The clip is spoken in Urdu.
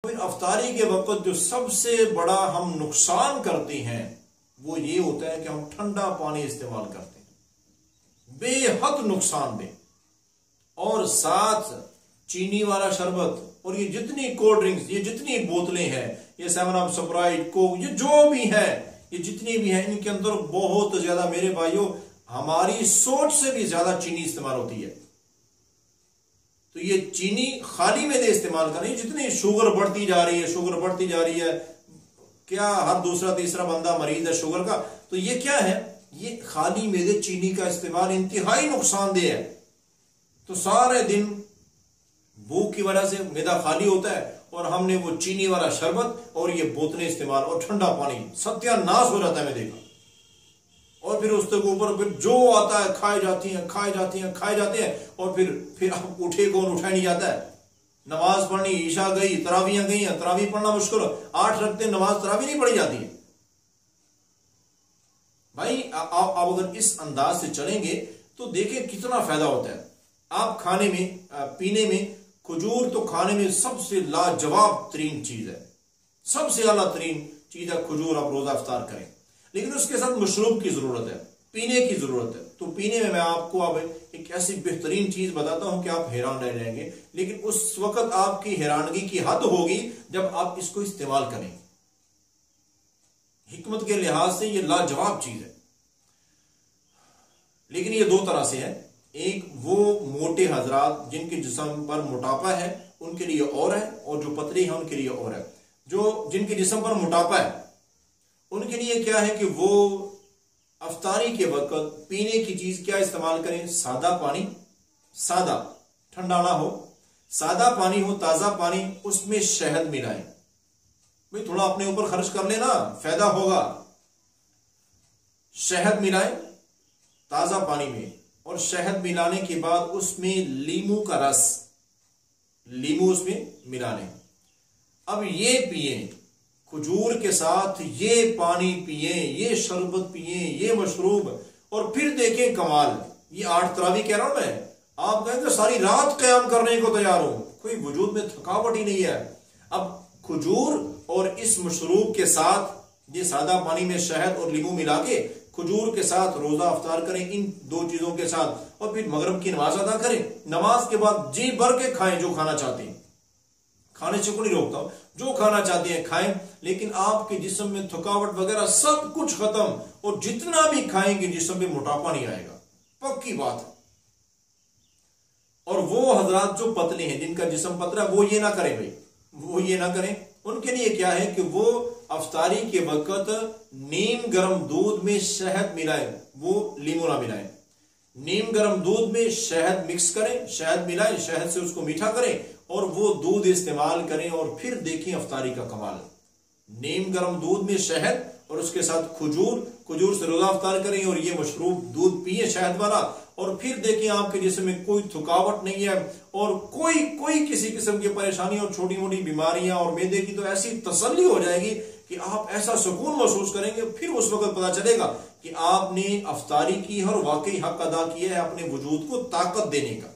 پھر افطاری کے وقت جو سب سے بڑا ہم نقصان کرتے ہیں وہ یہ ہوتا ہے کہ ہم ٹھنڈا پانی استعمال کرتے ہیں، بے حد نقصان دہ، اور ساتھ چینی والا شربت اور یہ جتنی کولڈ ڈرنکس، یہ جتنی بوتلیں ہیں، یہ 7 اپ، سپرائٹ، کوک، یہ جو بھی ہے، یہ جتنی بھی ہیں، ان کے اندر بہت زیادہ میرے بھائیوں ہماری سوچ سے بھی زیادہ چینی استعمال ہوتی ہے۔ تو یہ چینی خالی میں دے استعمال کریں، جتنی شوگر بڑھتی جا رہی ہے، شوگر بڑھتی جا رہی ہے، کیا ہر دوسرا تیسرا بندہ مریض ہے شوگر کا، تو یہ کیا ہے؟ یہ خالی میدے چینی کا استعمال انتہائی نقصان دہ ہے۔ تو سارے دن بھوک کی وجہ سے میدا خالی ہوتا ہے اور ہم نے وہ چینی والا شربت اور یہ بوتلیں استعمال اور ٹھنڈا پانی، ستیہ ناش ہو جاتا ہے میدے کا، اور پھر اس کے اوپر پھر جو آتا ہے کھائے جاتی ہیں، کھائے جاتی ہیں، کھائے جاتے ہیں، اور پھر اب اٹھے کون، اٹھا نہیں جاتا ہے۔ نماز پڑھنی، عشاء گئی، تراویحیں گئی ہیں، تراویح پڑھنا مشکل، 8 رکعتیں نماز تراویح نہیں پڑھی جاتی ہے۔ بھائی آپ اگر اس انداز سے چلیں گے تو دیکھیں کتنا فائدہ ہوتا ہے۔ آپ کھانے میں، پینے میں، کھجور تو کھانے میں سب سے لاجواب ترین چیز ہے، سب سے اعلیٰ ترین چیز ہے کھجور، آپ روزہ افطار کریں، لیکن اس کے ساتھ مشروب کی ضرورت ہے، پینے کی ضرورت ہے۔ تو پینے میں آپ کو اب ایک ایسی بہترین چیز بتاتا ہوں کہ آپ حیران رہ جائیں گے، لیکن اس وقت آپ کی حیرانگی کی حد ہوگی جب آپ اس کو استعمال کریں۔ حکمت کے لحاظ سے یہ لاجواب چیز ہے، لیکن یہ 2 طرح سے ہے۔ ایک وہ موٹے حضرات جن کے جسم پر موٹاپا ہے ان کے لیے اور ہے، اور جو پتلے ہیں ان کے لیے اور ہے۔ جن کے جسم پر موٹاپا ہے ان کے لیے کیا ہے کہ وہ افطاری کے وقت پینے کی چیز کیا استعمال کریں؟ سادہ پانی، سادہ، ٹھنڈا نہ ہو، سادہ پانی ہو، تازہ پانی، اس میں شہد ملائیں۔ بھئی تھوڑا اپنے اوپر خرچ کر لینا، فائدہ ہوگا۔ شہد ملائیں تازہ پانی میں، اور شہد ملانے کے بعد اس میں لیمو کا رس، لیمو اس میں ملا لیں۔ اب یہ پیئیں کھجور کے ساتھ، یہ پانی پیئیں، یہ شربت پیئیں، یہ مشروب، اور پھر دیکھیں کمال۔ یہ 8 تراویح کہہ رہا ہوں میں، آپ کہیں کہ ساری رات قیام کرنے کو تیار ہو، کوئی وجود میں تھکاوٹ ہی نہیں ہے۔ اب کھجور اور اس مشروب کے ساتھ، یہ سادہ پانی میں شہد اور لیمو ملا کے کھجور کے ساتھ روزہ افطار کریں، ان 2 چیزوں کے ساتھ، اور پھر مغرب کی نماز ادا کریں۔ نماز کے بعد جی بھر کے کھائیں جو کھانا چاہتے ہیں، کھانے سے کو نہیں روکتا ہوں، جو کھانا چاہتے ہیں کھائیں، لیکن آپ کے جسم میں تھکاوٹ وغیرہ سب کچھ ختم، اور جتنا بھی کھائیں گے جسم میں موٹاپا نہیں آئے گا، پکی بات ہے۔ اور وہ حضرات جو پتلے ہیں، جن کا جسم پتلا ہے، وہ یہ نہ کریں بھائی، وہ یہ نہ کریں۔ ان کے لیے کیا ہے کہ وہ افطاری کے وقت نیم گرم دودھ میں شہد ملائیں، وہ لیمو نہ ملائیں، نیم گرم دودھ میں شہد مکس کریں، شہد ملائیں، شہد سے اس کو میٹھا کریں اور وہ دودھ استعمال کریں، اور پھر دیکھیں افطاری کا کمال۔ نیم گرم دودھ میں شہد اور اس کے ساتھ کھجور سے روزہ افطار کریں، اور یہ مشروب دودھ پیئیں شہد والا، اور پھر دیکھیں آپ کے جسم میں کوئی تھکاوٹ نہیں ہے، اور کوئی کسی قسم کی پریشانی اور چھوٹی موٹی بیماریاں اور معدے کی تو ایسی تسلی ہو جائے گی کہ آپ ایسا سکون محسوس کریں گے۔ پھر اس وقت پتا چلے گا کہ آپ نے افطاری کی اور واقعی حق ادا کیا ہے اپنے وجود کو طاقت دینے کا۔